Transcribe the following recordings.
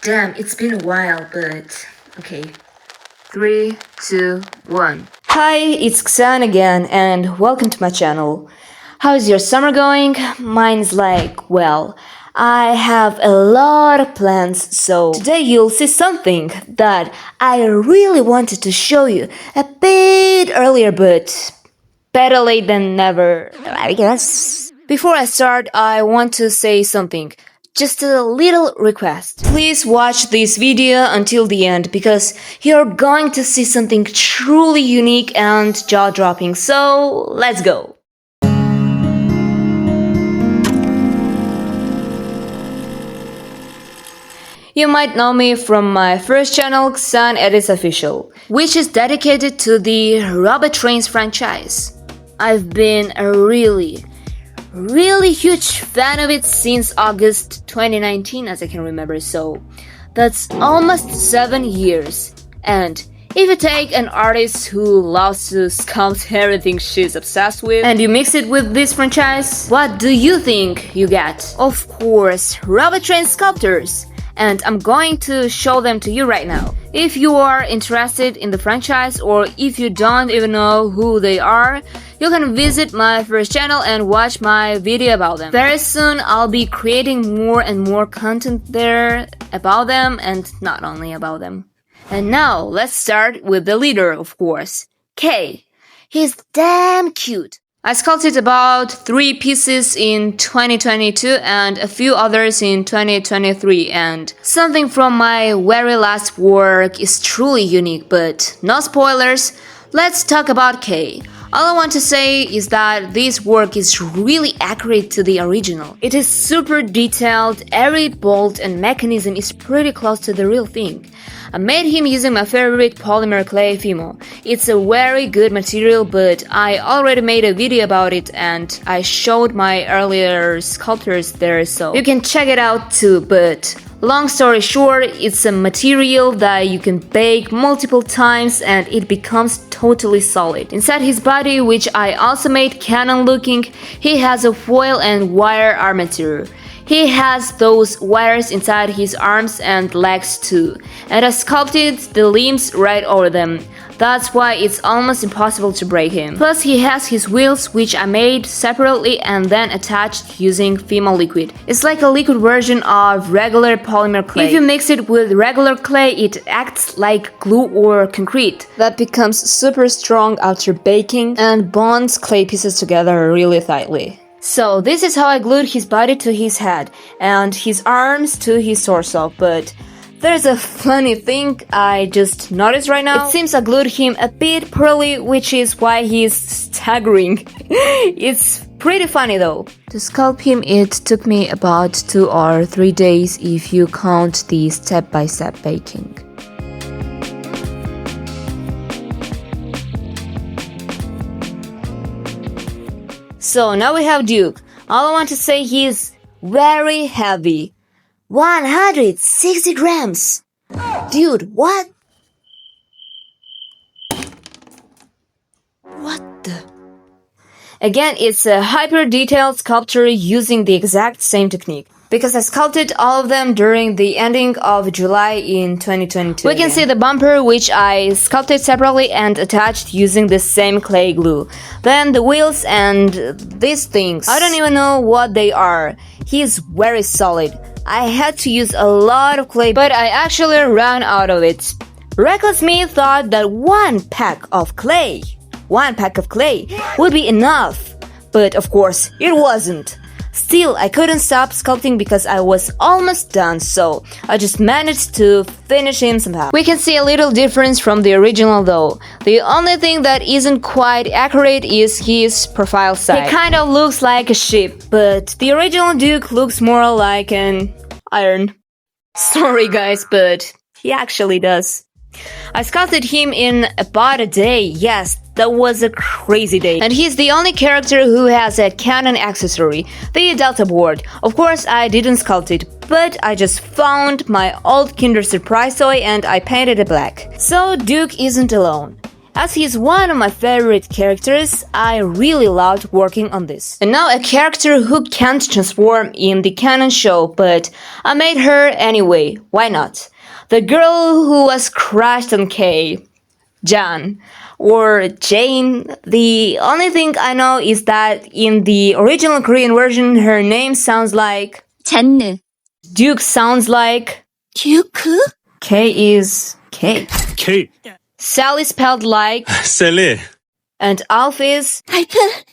Damn, it's been a while, but okay. 3, 2, 1. Hi, it's Ksan again, and welcome to my channel. How's your summer going? Mine's like, well, I have a lot of plans, so today you'll see something that I really wanted to show you a bit earlier, but better late than never, I guess. Before I start, I want to say something. Just a little request. Please watch this video until the end because you're going to see something truly unique and jaw-dropping. So, let's go! You might know me from my first channel, Ksan Edits Official, which is dedicated to the Robot Trains franchise. I've been a really huge fan of it since August 2019, as I can remember, so that's almost 7 years. And if you take an artist who loves to sculpt everything she's obsessed with and you mix it with this franchise, what do you think you get? Of course, Robot Train sculptors! And I'm going to show them to you right now. If you are interested in the franchise or if you don't even know who they are, you can visit my first channel and watch my video about them. Very soon I'll be creating more and more content there about them and not only about them. And now let's start with the leader, of course, K. He's damn cute. I sculpted about 3 pieces in 2022 and a few others in 2023, and something from my very last work is truly unique, but no spoilers. Let's talk about K. All I want to say is that this work is really accurate to the original. It is super detailed, every bolt and mechanism is pretty close to the real thing. I made him using my favorite polymer clay Fimo. It's a very good material, but I already made a video about it and I showed my earlier sculptures there, so you can check it out too, but long story short, it's a material that you can bake multiple times and it becomes totally solid. Inside his body, which I also made canon looking, he has a foil and wire armature. He has those wires inside his arms and legs too, and I sculpted the limbs right over them. That's why it's almost impossible to break him. Plus he has his wheels, which I made separately and then attached using Fimo liquid. It's like a liquid version of regular polymer clay. If you mix it with regular clay, it acts like glue or concrete that becomes super strong after baking and bonds clay pieces together really tightly. So this is how I glued his body to his head and his arms to his torso, but there's a funny thing I just noticed right now. It seems I glued him a bit poorly, which is why he's staggering. It's pretty funny though. To sculpt him, it took me about 2 or 3 days if you count the step-by-step baking. So now we have Duke. All I want to say, he's very heavy. 160 grams! Dude, what? What the? Again, it's a hyper-detailed sculpture using the exact same technique. Because I sculpted all of them during the ending of July in 2022. We can see the bumper, which I sculpted separately and attached using the same clay glue. Then the wheels and these things. I don't even know what they are. He's very solid. I had to use a lot of clay, but I actually ran out of it. Reckless me thought that one pack of clay would be enough. But of course, it wasn't. Still, I couldn't stop sculpting because I was almost done, so I just managed to finish him somehow. We can see a little difference from the original though. The only thing that isn't quite accurate is his profile side. He kind of looks like a ship, but the original Duke looks more like an iron. Sorry guys, but he actually does. I sculpted him in about a day, yes, that was a crazy day. And he's the only character who has a canon accessory, the Delta board. Of course, I didn't sculpt it, but I just found my old Kinder Surprise toy and I painted it black. So Duke isn't alone. As he's one of my favorite characters, I really loved working on this. And now a character who can't transform in the canon show, but I made her anyway, why not? The girl who was crushed on K, Janne, or Jane. The only thing I know is that in the original Korean version, her name sounds like Janne. Duke sounds like Duke? K is K. K. Selly spelled like Selly. and Alf is. Alf.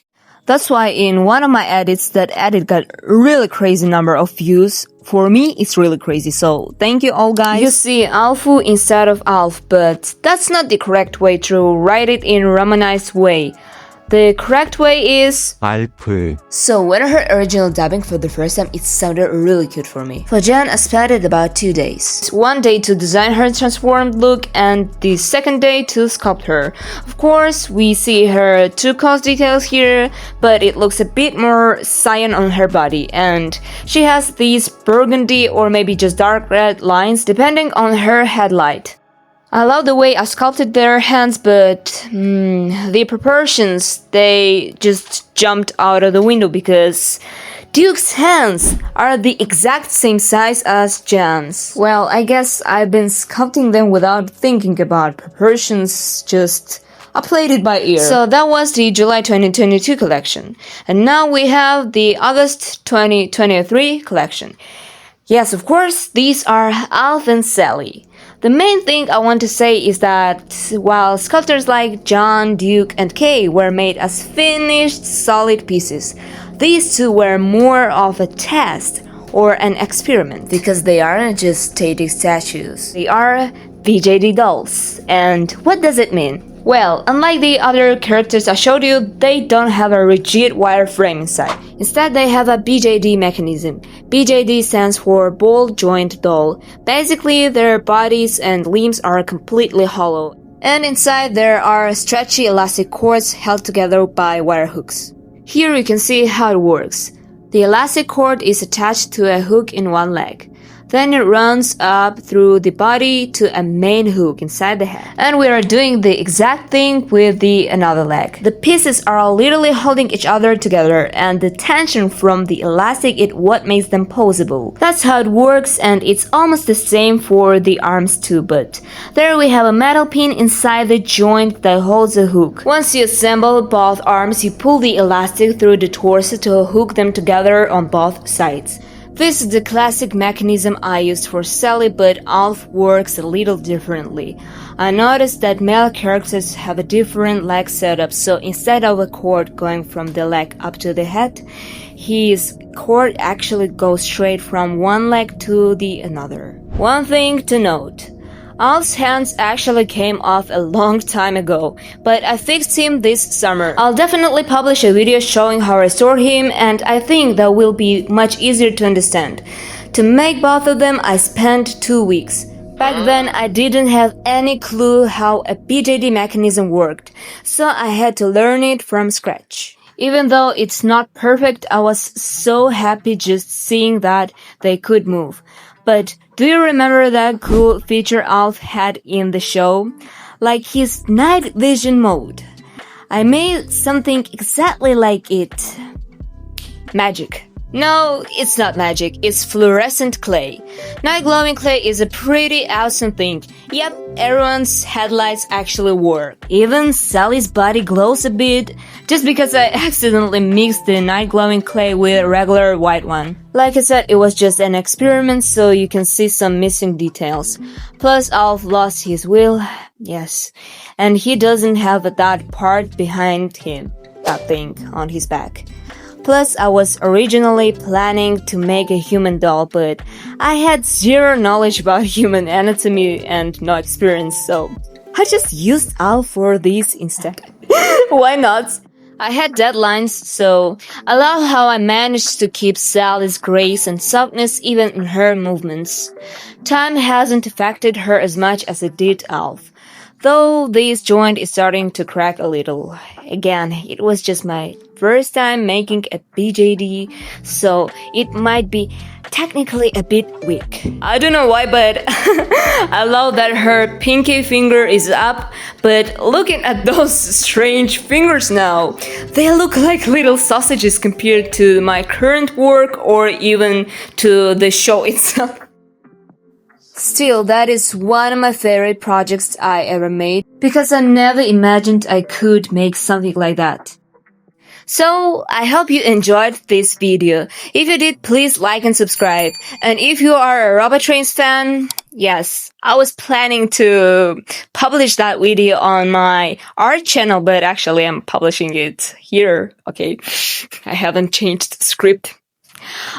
That's why in one of my edits, that edit got really crazy number of views. For me, it's really crazy, so thank you all guys. You see Alfu instead of Alf, but that's not the correct way to write it in Romanized way. The correct way is Alf. So when I heard original dubbing for the first time, it sounded really cute for me. For Jan, I spent it about 2 days. One day to design her transformed look and the second day to sculpt her. Of course, we see her turquoise details here, but it looks a bit more cyan on her body, and she has these burgundy or maybe just dark red lines depending on her headlight. I love the way I sculpted their hands, but the proportions, they just jumped out of the window because Duke's hands are the exact same size as Jan's. Well, I guess I've been sculpting them without thinking about proportions, just I played it by ear. So that was the July 2022 collection. And now we have the August 2023 collection. Yes, of course, these are Alf and Selly. The main thing I want to say is that while sculptors like John, Duke, and Kay were made as finished, solid pieces, these two were more of a test or an experiment because they aren't just static statues. They are BJD dolls. And what does it mean? Well, unlike the other characters I showed you, they don't have a rigid wireframe inside. Instead, they have a BJD mechanism. BJD stands for ball joint doll. Basically, their bodies and limbs are completely hollow. And inside there are stretchy elastic cords held together by wire hooks. Here you can see how it works. The elastic cord is attached to a hook in one leg. Then it runs up through the body to a main hook inside the head. And we are doing the exact thing with the another leg. The pieces are literally holding each other together, and the tension from the elastic is what makes them posable. That's how it works, and it's almost the same for the arms too, but there we have a metal pin inside the joint that holds the hook. Once you assemble both arms, you pull the elastic through the torso to hook them together on both sides. This is the classic mechanism I used for Selly, but Alf works a little differently. I noticed that male characters have a different leg setup, so instead of a cord going from the leg up to the head, his cord actually goes straight from one leg to the another. One thing to note. Alf's hands actually came off a long time ago, but I fixed him this summer. I'll definitely publish a video showing how I restored him, and I think that will be much easier to understand. To make both of them, I spent 2 weeks. Back then, I didn't have any clue how a BJD mechanism worked, so I had to learn it from scratch. Even though it's not perfect, I was so happy just seeing that they could move. But do you remember that cool feature Alf had in the show? Like his night vision mode. I made something exactly like it. Magic. No, it's not magic, it's fluorescent clay. Night glowing clay is a pretty awesome thing. Yep, everyone's headlights actually work. Even Sally's body glows a bit, just because I accidentally mixed the night glowing clay with a regular white one. Like I said, it was just an experiment, so you can see some missing details. Plus, Alf lost his wheel, yes, and he doesn't have that part behind him, that thing on his back. Plus, I was originally planning to make a human doll, but I had zero knowledge about human anatomy and no experience, so I just used Alf for these instead. Why not? I had deadlines, so I love how I managed to keep Sally's grace and softness even in her movements. Time hasn't affected her as much as it did Alf. Though this joint is starting to crack a little. Again, it was just my first time making a BJD, so it might be technically a bit weak. I don't know why, but I love that her pinky finger is up, but looking at those strange fingers now, they look like little sausages compared to my current work or even to the show itself. Still, that is one of my favorite projects I ever made because I never imagined I could make something like that. So, I hope you enjoyed this video. If you did, please like and subscribe. And if you are a Robot Trains fan, yes, I was planning to publish that video on my art channel, but actually I'm publishing it here, okay? I haven't changed the script.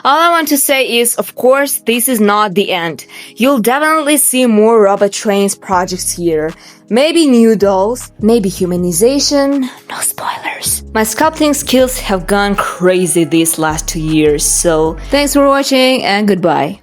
All I want to say is, of course, this is not the end. You'll definitely see more Robot Trains projects here. Maybe new dolls, maybe humanization, no spoilers. My sculpting skills have gone crazy these last 2 years, so thanks for watching and goodbye.